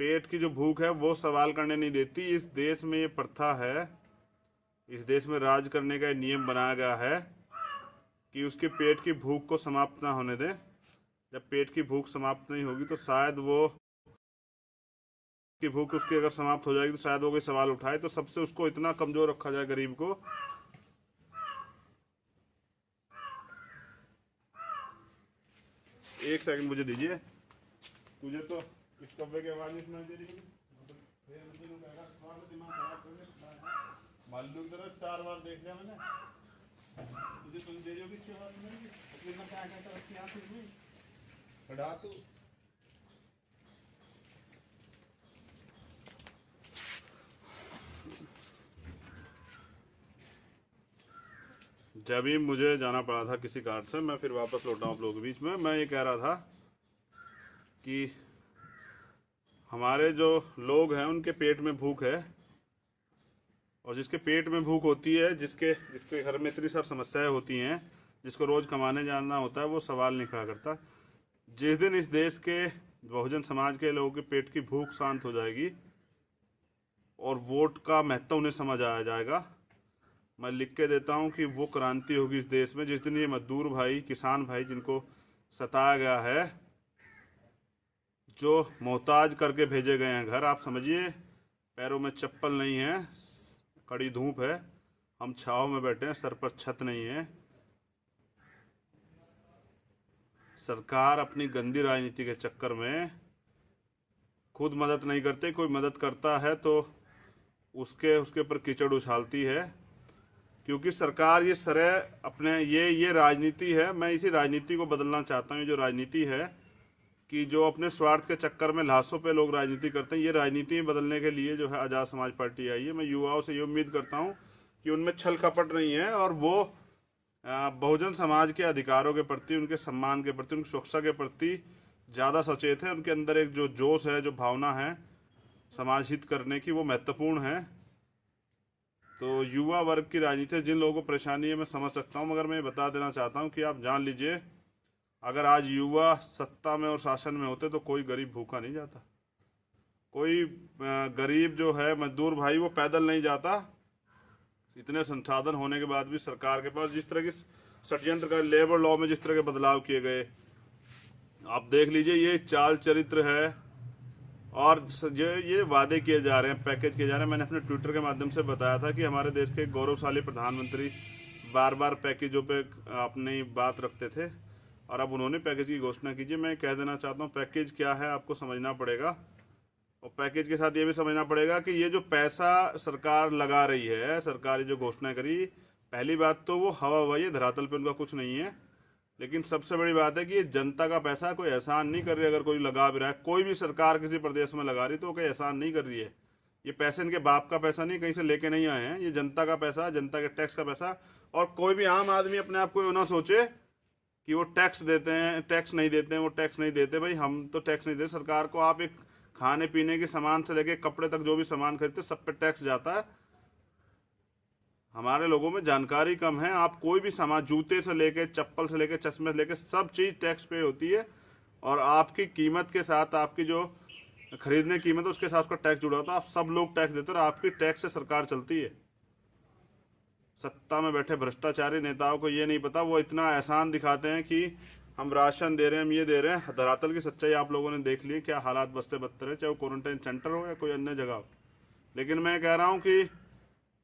पेट की जो भूख है वो सवाल करने नहीं देती। इस देश में ये प्रथा है, इस देश में राज करने का नियम बनाया गया है कि उसके पेट की भूख को समाप्त ना होने दें। जब पेट की भूख समाप्त नहीं होगी तो शायद वो की भूख उसकी अगर समाप्त हो जाएगी तो शायद वो कोई सवाल उठाए। तो सबसे उसको इतना कमजोर रखा जाए गरीब को। एक सेकंड मुझे दीजिए, मुझे तो इस कब्बे की आवाज नहीं सुनाई दे रही है। मालूम तरह 4 बार देख लिया मैंने, मुझे सुन दे रही होगी इसकी आवाज सुनाई। इसलिए मैं क्या कहता हूँ इसकी आँख नहीं हटा तू। जब भी मुझे जाना पड़ा था किसी कारण से, मैं फिर वापस लौटा हूँ आप लोगों के बीच में। मैं ये कह रहा था कि हमारे जो लोग हैं उनके पेट में भूख है, और जिसके पेट में भूख होती है, जिसके घर में इतनी सारी समस्याएं होती हैं, जिसको रोज़ कमाने जाना होता है, वो सवाल नहीं खड़ा करता। जिस दिन इस देश के बहुजन समाज के लोगों के पेट की भूख शांत हो जाएगी और वोट का महत्व उन्हें समझ आ जाएगा, मैं लिख के देता हूँ कि वो क्रांति होगी इस देश में। जिस दिन ये मजदूर भाई, किसान भाई जिनको सताया गया है, जो मोहताज करके भेजे गए हैं घर, आप समझिए पैरों में चप्पल नहीं है, कड़ी धूप है, हम छाँव में बैठे हैं, सर पर छत नहीं है। सरकार अपनी गंदी राजनीति के चक्कर में खुद मदद नहीं करते, कोई मदद करता है तो उसके ऊपर कीचड़ उछालती है। क्योंकि सरकार ये सरह अपने ये राजनीति है। मैं इसी राजनीति को बदलना चाहता हूँ। जो राजनीति है कि जो अपने स्वार्थ के चक्कर में लाशों पे लोग राजनीति करते हैं, ये राजनीति बदलने के लिए जो है आज़ाद समाज पार्टी आई है। मैं युवाओं से ये उम्मीद करता हूँ कि उनमें छल कपट नहीं है और वो बहुजन समाज के अधिकारों के प्रति, उनके सम्मान के प्रति, उनकी सुरक्षा के प्रति ज़्यादा सचेत है। उनके अंदर एक जो जोश है, जो भावना है समाज हित करने की, वो महत्वपूर्ण है। तो युवा वर्ग की राजनीति जिन लोगों को परेशानी है मैं समझ सकता हूँ, मगर मैं बता देना चाहता हूँ कि आप जान लीजिए, अगर आज युवा सत्ता में और शासन में होते तो कोई गरीब भूखा नहीं जाता। कोई गरीब जो है मजदूर भाई वो पैदल नहीं जाता। इतने संसाधन होने के बाद भी सरकार के पास जिस तरह की षड्यंत्र का लेबर लॉ में जिस तरह के बदलाव किए गए, आप देख लीजिए, ये चाल चरित्र है। और ये वादे किए जा रहे हैं, पैकेज किए जा रहे हैं। मैंने अपने ट्विटर के माध्यम से बताया था कि हमारे देश के गौरवशाली प्रधानमंत्री बार बार पैकेजों पे अपनी बात रखते थे और अब उन्होंने पैकेज की घोषणा कीजिए। मैं कह देना चाहता हूँ पैकेज क्या है आपको समझना पड़ेगा, और पैकेज के साथ ये भी समझना पड़ेगा कि ये जो पैसा सरकार लगा रही है, सरकार जो घोषणा करी, पहली बात तो वो हवा हवाई है, धरातल पे उनका कुछ नहीं है। लेकिन सबसे बड़ी बात है कि ये जनता का पैसा कोई एहसान नहीं कर रही। अगर कोई लगा भी रहा है, कोई भी सरकार किसी प्रदेश में लगा रही तो कोई एहसान नहीं कर रही है। ये पैसे इनके बाप का पैसा नहीं, कहीं से लेके नहीं आए हैं। ये जनता का पैसा, जनता के टैक्स का पैसा। और कोई भी आम आदमी अपने आप को ना सोचे कि वो टैक्स देते हैं, टैक्स नहीं देते हैं, वो टैक्स नहीं देते। भाई हम तो टैक्स नहीं देते सरकार को। आप एक खाने पीने के सामान से लेके कपड़े तक जो भी सामान खरीदते सब पे टैक्स जाता है। हमारे लोगों में जानकारी कम है। आप कोई भी सामान, जूते से लेके चप्पल से लेके चश्मे से लेके सब चीज़ टैक्स पे होती है, और आपकी कीमत के साथ, आपकी जो खरीदने की कीमत है उसके साथ उसका टैक्स जुड़ा होता है। आप सब लोग टैक्स देते हो और आपकी टैक्स से सरकार चलती है। सत्ता में बैठे भ्रष्टाचारी नेताओं को ये नहीं पता, वो इतना एहसान दिखाते हैं कि हम राशन दे रहे हैं, हम ये दे रहे हैं। धरातल की सच्चाई आप लोगों ने देख ली, क्या हालात बसते बदतर है, चाहे वो क्वारंटाइन सेंटर हो या कोई अन्य जगह हो। लेकिन मैं कह रहा हूँ कि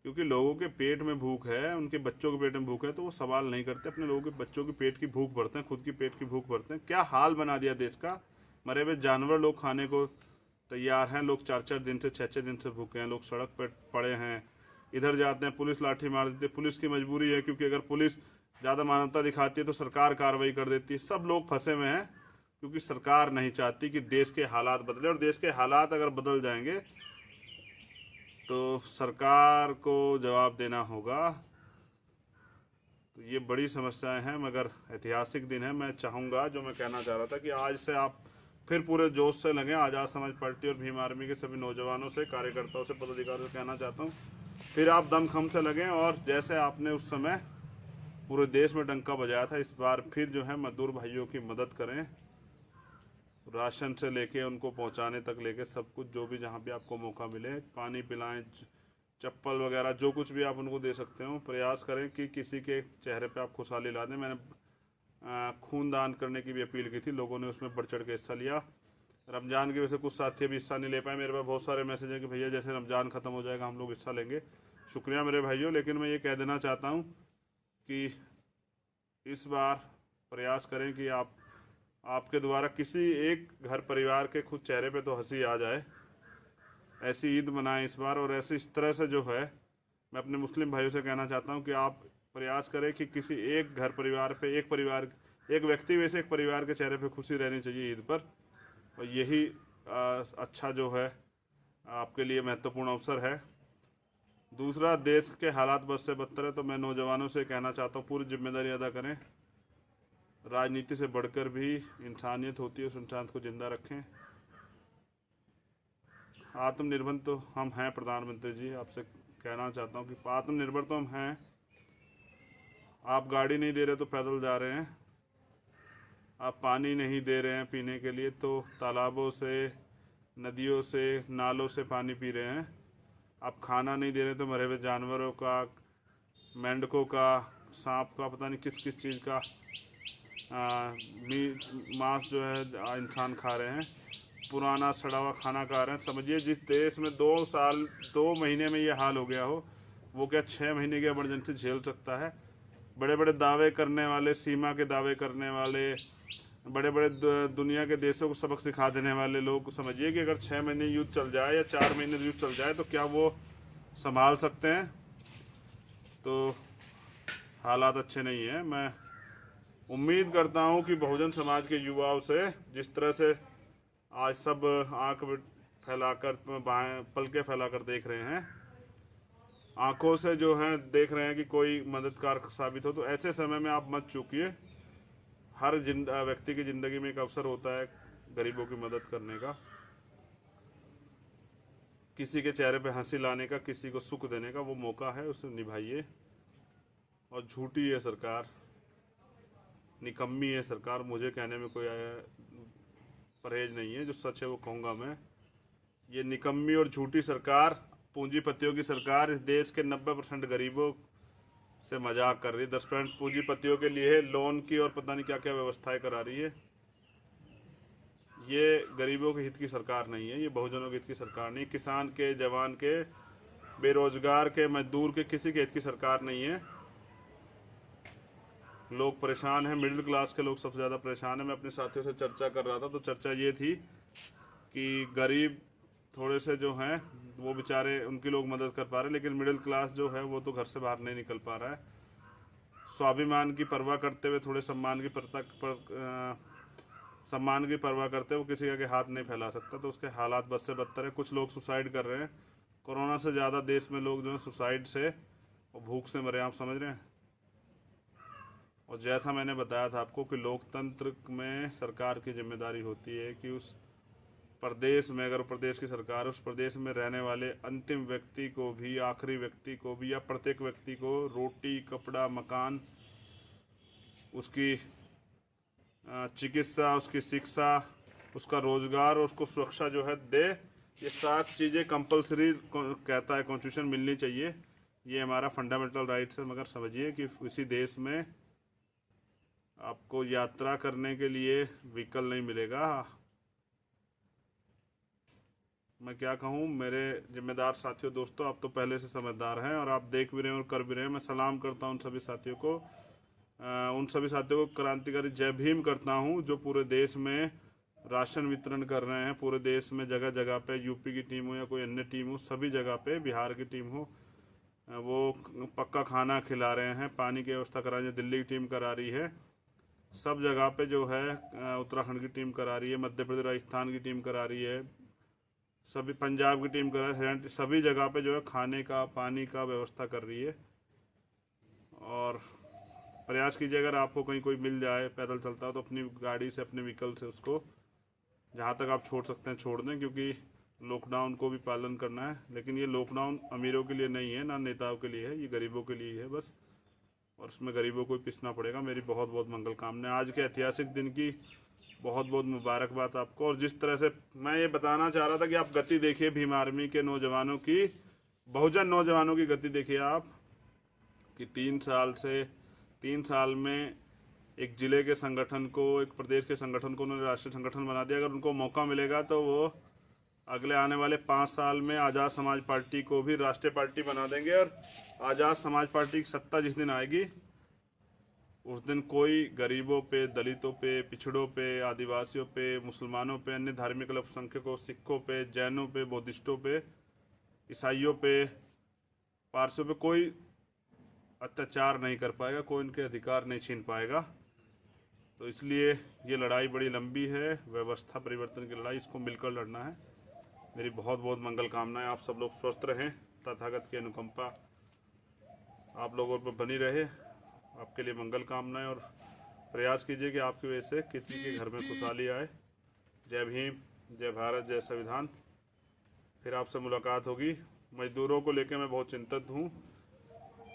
क्योंकि लोगों के पेट में भूख है, उनके बच्चों के पेट में भूख है, तो वो सवाल नहीं करते, अपने लोगों के बच्चों के पेट की भूख भरते हैं, खुद की पेट की भूख भरते हैं। क्या हाल बना दिया देश का। मरे हुए जानवर लोग खाने को तैयार हैं। लोग 4-4 दिन से, 6-6 दिन से भूखे हैं। लोग सड़क पर पड़े हैं, इधर जाते हैं पुलिस लाठी मार देती है। पुलिस की मजबूरी है, क्योंकि अगर पुलिस ज़्यादा मानवता दिखाती है तो सरकार कार्रवाई कर देती है। सब लोग फंसे हुए हैं क्योंकि सरकार नहीं चाहती कि देश के हालात बदले, और देश के हालात अगर बदल जाएंगे तो सरकार को जवाब देना होगा। तो ये बड़ी समस्याएं हैं, मगर ऐतिहासिक दिन है। मैं चाहूँगा, जो मैं कहना चाह रहा था, कि आज से आप फिर पूरे जोश से लगें। आज़ाद समाज पार्टी और भीम आर्मी के सभी नौजवानों से, कार्यकर्ताओं से, पदाधिकारियों से कहना चाहता हूँ, फिर आप दमखम से लगें और जैसे आपने उस समय पूरे देश में डंका बजाया था, इस बार फिर जो है मजदूर भाइयों की मदद करें। राशन से लेके उनको पहुंचाने तक लेके सब कुछ, जो भी जहाँ भी आपको मौका मिले, पानी पिलाएं, चप्पल वगैरह जो कुछ भी आप उनको दे सकते हो। प्रयास करें कि किसी के चेहरे पे आप खुशहाली ला दें। मैंने खून दान करने की भी अपील की थी, लोगों ने उसमें बढ़ चढ़ के हिस्सा लिया। रमज़ान की वजह से कुछ साथी अभी हिस्सा नहीं ले पाए। मेरे पास बहुत सारे मैसेज हैं कि भैया जैसे रमज़ान ख़त्म हो जाएगा हम लोग हिस्सा लेंगे। शुक्रिया मेरे भाइयों, लेकिन मैं ये कह देना चाहता हूँ कि इस बार प्रयास करें कि आपके द्वारा किसी एक घर परिवार के खुद चेहरे पे तो हंसी आ जाए। ऐसी ईद मनाएं इस बार। और ऐसे इस तरह से जो है, मैं अपने मुस्लिम भाइयों से कहना चाहता हूँ कि आप प्रयास करें कि किसी एक घर परिवार पे एक व्यक्ति वैसे एक परिवार के चेहरे पे खुशी रहनी चाहिए ईद पर। और यही अच्छा जो है आपके लिए महत्वपूर्ण अवसर है। दूसरा, देश के हालात बद से बदतर है, तो मैं नौजवानों से कहना चाहता हूँ पूरी जिम्मेदारी अदा करें। राजनीति से बढ़कर भी इंसानियत होती है, उस इंसान को जिंदा रखें। आत्मनिर्भर तो हम हैं प्रधानमंत्री जी, आपसे कहना चाहता हूँ कि आत्मनिर्भर तो हम हैं। आप गाड़ी नहीं दे रहे तो पैदल जा रहे हैं, आप पानी नहीं दे रहे हैं पीने के लिए तो तालाबों से, नदियों से, नालों से पानी पी रहे हैं। आप खाना नहीं दे रहे तो मरे हुए जानवरों का, मेंढकों का, सांप का, पता नहीं किस किस चीज़ का मांस जो है इंसान खा रहे हैं। पुराना सड़ा हुआ खाना खा रहे हैं। समझिए जिस देश में 2 महीने में ये हाल हो गया हो, वो क्या 6 महीने की इमरजेंसी झेल सकता है? बड़े बड़े दावे करने वाले, सीमा के दावे करने वाले, बड़े बड़े दुनिया के देशों को सबक सिखा देने वाले लोग, समझिए कि अगर 6 महीने युद्ध चल जाए या 4 महीने युद्ध चल जाए तो क्या वो संभाल सकते हैं? तो हालात अच्छे नहीं हैं। मैं उम्मीद करता हूं कि बहुजन समाज के युवाओं से, जिस तरह से आज सब आंख फैलाकर, पलके फैलाकर देख रहे हैं, आंखों से जो है देख रहे हैं कि कोई मददगार साबित हो, तो ऐसे समय में आप मत चूकिए। हर व्यक्ति की ज़िंदगी में एक अवसर होता है गरीबों की मदद करने का, किसी के चेहरे पे हंसी लाने का, किसी को सुख देने का। वो मौका है, उसे निभाइए। और झूठी है सरकार, निकम्मी है सरकार, मुझे कहने में कोई परहेज नहीं है, जो सच है वो कहूँगा मैं। ये निकम्मी और झूठी सरकार, पूंजीपतियों की सरकार, इस देश के 90% गरीबों से मजाक कर रही है। 10% पूंजीपतियों के लिए लोन की और पता नहीं क्या क्या व्यवस्थाएं करा रही है। ये गरीबों के हित की सरकार नहीं है, ये बहुजनों के हित की सरकार नहीं, किसान के, जवान के, बेरोजगार के, मजदूर के, किसी के हित की सरकार नहीं है। लोग परेशान हैं, मिडिल क्लास के लोग सबसे ज़्यादा परेशान हैं। मैं अपने साथियों से चर्चा कर रहा था तो चर्चा ये थी कि गरीब थोड़े से जो हैं वो बेचारे, उनकी लोग मदद कर पा रहे हैं, लेकिन मिडिल क्लास जो है वो तो घर से बाहर नहीं निकल पा रहा है। स्वाभिमान की परवाह करते हुए, थोड़े सम्मान की परवाह करते हुए वो किसी के हाथ नहीं फैला सकता, तो उसके हालात बद से बदतर है। कुछ लोग सुसाइड कर रहे हैं। कोरोना से ज़्यादा देश में लोग जो है सुसाइड से और भूख से मरे, आप समझ रहे हैं। और जैसा मैंने बताया था आपको कि लोकतंत्र में सरकार की जिम्मेदारी होती है कि उस प्रदेश में, अगर प्रदेश की सरकार, उस प्रदेश में रहने वाले अंतिम व्यक्ति को भी, आखिरी व्यक्ति को भी, या प्रत्येक व्यक्ति को रोटी, कपड़ा, मकान, उसकी चिकित्सा, उसकी शिक्षा, उसका रोजगार और उसको सुरक्षा जो है दे। ये 7 चीज़ें कंपलसरी कहता है कॉन्स्टिट्यूशन, मिलनी चाहिए। ये हमारा फंडामेंटल राइट्स है। मगर समझिए कि इसी देश में आपको यात्रा करने के लिए व्हीकल नहीं मिलेगा। मैं क्या कहूँ मेरे जिम्मेदार साथियों, दोस्तों, आप तो पहले से समझदार हैं और आप देख भी रहे हैं और कर भी रहे हैं। मैं सलाम करता हूँ उन सभी साथियों को, क्रांतिकारी जय भीम करता हूँ जो पूरे देश में राशन वितरण कर रहे हैं। पूरे देश में जगह जगह पे, यूपी की टीम हो या कोई अन्य टीम हो, सभी जगह पे, बिहार की टीम हो, वो पक्का खाना खिला रहे हैं, पानी की व्यवस्था करा रही है। दिल्ली की टीम करा रही है, सब जगह पे जो है उत्तराखंड की टीम करा रही है, मध्य प्रदेश, राजस्थान की टीम करा रही है, सभी पंजाब की टीम करा रही है। सभी जगह पे जो है खाने का, पानी का व्यवस्था कर रही है। और प्रयास कीजिए, अगर आपको कहीं कोई मिल जाए पैदल चलता हो तो अपनी गाड़ी से, अपने व्हीकल से उसको जहाँ तक आप छोड़ सकते हैं छोड़ दें, क्योंकि लॉकडाउन को भी पालन करना है। लेकिन ये लॉकडाउन अमीरों के लिए नहीं है, ना नेताओं के लिए है, ये गरीबों के लिए है बस। और उसमें गरीबों को ही पिसना पड़ेगा। मेरी बहुत बहुत मंगल कामना। आज के ऐतिहासिक दिन की बहुत बहुत मुबारकबाद आपको। और जिस तरह से मैं ये बताना चाह रहा था कि आप गति देखिए भीम आर्मी के नौजवानों की, बहुजन नौजवानों की गति देखिए आप, कि 3 साल में एक जिले के संगठन को, एक प्रदेश के संगठन को उन्होंने राष्ट्रीय संगठन बना दिया। अगर उनको मौका मिलेगा तो वो अगले आने वाले 5 साल में आज़ाद समाज पार्टी को भी राष्ट्रीय पार्टी बना देंगे। और आज़ाद समाज पार्टी की सत्ता जिस दिन आएगी उस दिन कोई गरीबों पे, दलितों पे, पिछड़ों पे, आदिवासियों पे, मुसलमानों पे, अन्य धार्मिक अल्पसंख्यकों, सिखों पे, जैनों पे, बौद्धिस्टों पे, ईसाइयों पे, पारसियों पे कोई अत्याचार नहीं कर पाएगा, कोई उनके अधिकार नहीं छीन पाएगा। तो इसलिए ये लड़ाई बड़ी लंबी है, व्यवस्था परिवर्तन की लड़ाई, इसको मिलकर लड़ना है। मेरी बहुत बहुत मंगल कामनाएं। आप सब लोग स्वस्थ रहें, तथागत की अनुकंपा आप लोगों पर बनी रहे। आपके लिए मंगल कामनाएं, और प्रयास कीजिए कि आपकी वजह से किसी के घर में खुशहाली आए। जय भीम, जय भारत, जय संविधान। फिर आपसे मुलाकात होगी। मजदूरों को लेकर मैं बहुत चिंतित हूँ,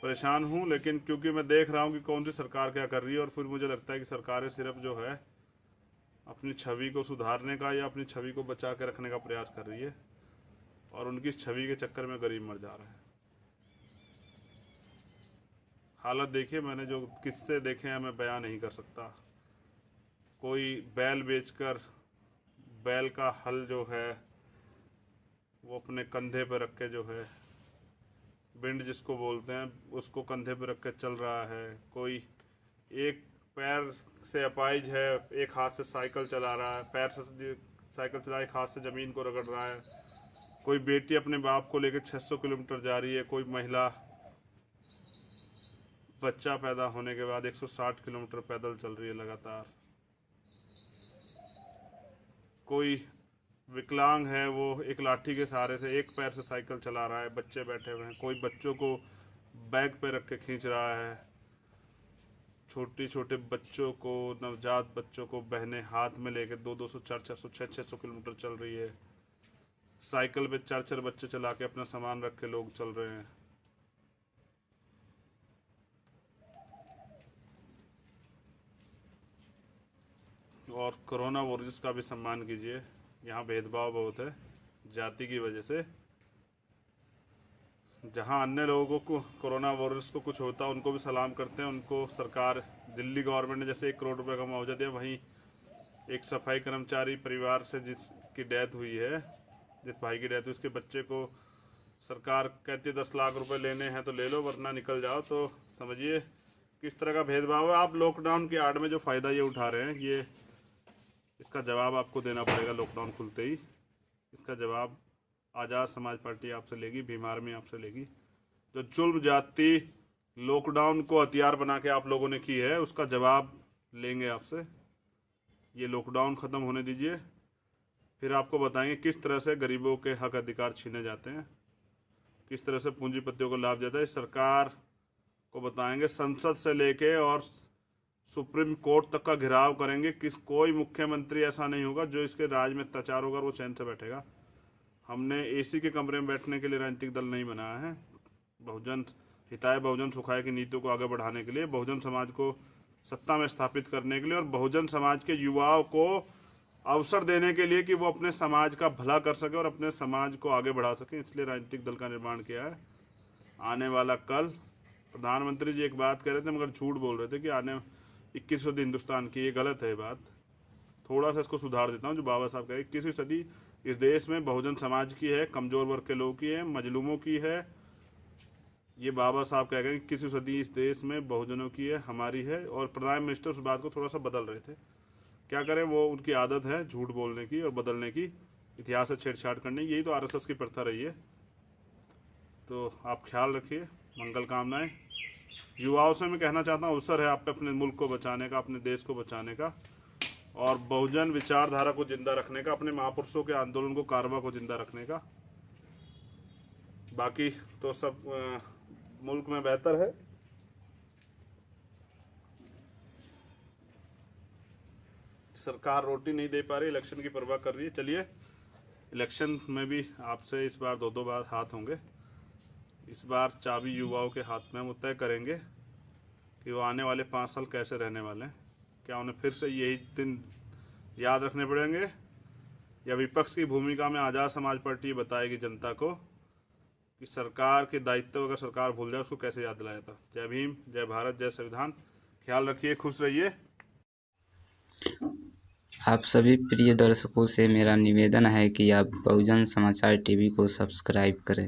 परेशान हूँ, लेकिन क्योंकि मैं देख रहा हूँ कि कौन सी सरकार क्या कर रही है, और फिर मुझे लगता है कि सरकारें सिर्फ जो है अपनी छवि को सुधारने का या अपनी छवि को बचा के रखने का प्रयास कर रही है, और उनकी छवि के चक्कर में गरीब मर जा रहा है। हालत देखिए, मैंने जो किस्से देखे हैं मैं बयां नहीं कर सकता। कोई बैल बेचकर बैल का हल जो है वो अपने कंधे पर रख के, जो है बिंड जिसको बोलते हैं, उसको कंधे पर रख के चल रहा है। कोई एक पैर से अपाहिज है, एक हाथ से साइकिल चला रहा है, पैर से साइकिल चला, एक हाथ से ज़मीन को रगड़ रहा है। कोई बेटी अपने बाप को लेकर 600 किलोमीटर जा रही है। कोई महिला बच्चा पैदा होने के बाद 160 किलोमीटर पैदल चल रही है लगातार। कोई विकलांग है, वो एक लाठी के सहारे से एक पैर से साइकिल चला रहा है, बच्चे बैठे हुए हैं। कोई बच्चों को बैग पे रख के खींच रहा है। छोटे छोटे बच्चों को, नवजात बच्चों को बहनें हाथ में लेके 200, 400, 600 किलोमीटर चल रही है। साइकिल पे 4 बच्चे चला के अपना सामान रख के लोग चल रहे हैं। और कोरोना वॉरियर्स का भी सम्मान कीजिए। यहाँ भेदभाव बहुत है जाति की वजह से। जहाँ अन्य लोगों को, कोरोना वॉरियर्स को कुछ होता है उनको भी सलाम करते हैं। उनको सरकार, दिल्ली गवर्नमेंट ने जैसे 1 करोड़ रुपए का मुआवजा दिया, वहीं एक सफाई कर्मचारी परिवार से जिसकी डेथ हुई है, जिस भाई की डेथ हुई, उसके बच्चे को सरकार कहती है 10 लाख रुपए लेने हैं तो ले लो वरना निकल जाओ। तो समझिए किस तरह का भेदभाव है। आप लॉकडाउन की आड़ में जो फ़ायदा ये उठा रहे हैं, ये इसका जवाब आपको देना पड़ेगा। लॉकडाउन खुलते ही इसका जवाब आज़ाद समाज पार्टी आपसे लेगी, भीम आर्मी आपसे लेगी। जो जुल्म जाति लॉकडाउन को हथियार बना के आप लोगों ने की है, उसका जवाब लेंगे आपसे। ये लॉकडाउन ख़त्म होने दीजिए, फिर आपको बताएंगे किस तरह से गरीबों के हक अधिकार छीने जाते हैं, किस तरह से पूंजीपतियों को लाभ जाता है। सरकार को बताएंगे, संसद से लेके और सुप्रीम कोर्ट तक का घेराव करेंगे। कोई मुख्यमंत्री ऐसा नहीं होगा जो इसके राज में अत्याचार होगा वो चैन से बैठेगा। हमने एसी के कमरे में बैठने के लिए राजनीतिक दल नहीं बनाया है। बहुजन हिताय बहुजन सुखाय की नीतियों को आगे बढ़ाने के लिए, बहुजन समाज को सत्ता में स्थापित करने के लिए, और बहुजन समाज के युवाओं को अवसर देने के लिए कि वो अपने समाज का भला कर सके और अपने समाज को आगे बढ़ा सके, इसलिए राजनीतिक दल का निर्माण किया है। आने वाला कल, प्रधानमंत्री जी एक बात कह रहे थे मगर झूठ बोल रहे थे कि आने 21वीं सदी हिंदुस्तान की, ये गलत है बात। थोड़ा सा इसको सुधार देता हूँ। जो बाबा साहब कह रहे 21वीं सदी इस देश में बहुजन समाज की है, कमज़ोर वर्ग के लोगों की है, मजलूमों की है। ये बाबा साहब कह गए 21वीं सदी इस देश में बहुजनों की है, हमारी है। और प्रधान मिनिस्टर उस बात को थोड़ा सा बदल रहे थे। क्या करें, वो उनकी आदत है झूठ बोलने की और बदलने की, इतिहास से छेड़छाड़ करने की। यही तो आरएसएस की प्रथा रही है। तो आप ख्याल रखिए, मंगल कामनाएं। युवाओं से मैं कहना चाहता हूँ, अवसर है आप पे अपने मुल्क को बचाने का, अपने देश को बचाने का, और बहुजन विचारधारा को जिंदा रखने का, अपने महापुरुषों के आंदोलन को, कारवा को जिंदा रखने का। बाकी तो सब मुल्क में बेहतर है। सरकार रोटी नहीं दे पा रही, इलेक्शन की परवाह कर रही है। चलिए, इलेक्शन में भी आपसे इस बार 2-2 बार हाथ होंगे। इस बार चाबी युवाओं के हाथ में। हम तय करेंगे कि वो आने वाले 5 साल कैसे रहने वाले हैं। क्या उन्हें फिर से यही दिन याद रखने पड़ेंगे, या विपक्ष की भूमिका में आज़ाद समाज पार्टी बताएगी जनता को कि सरकार के दायित्व अगर सरकार भूल जाए उसको कैसे याद दिलाया था। जय भीम, जय भारत, जय संविधान। ख्याल रखिए, खुश रहिए। आप सभी प्रिय दर्शकों से मेरा निवेदन है कि आप बहुजन समाचार टीवी को सब्सक्राइब करें।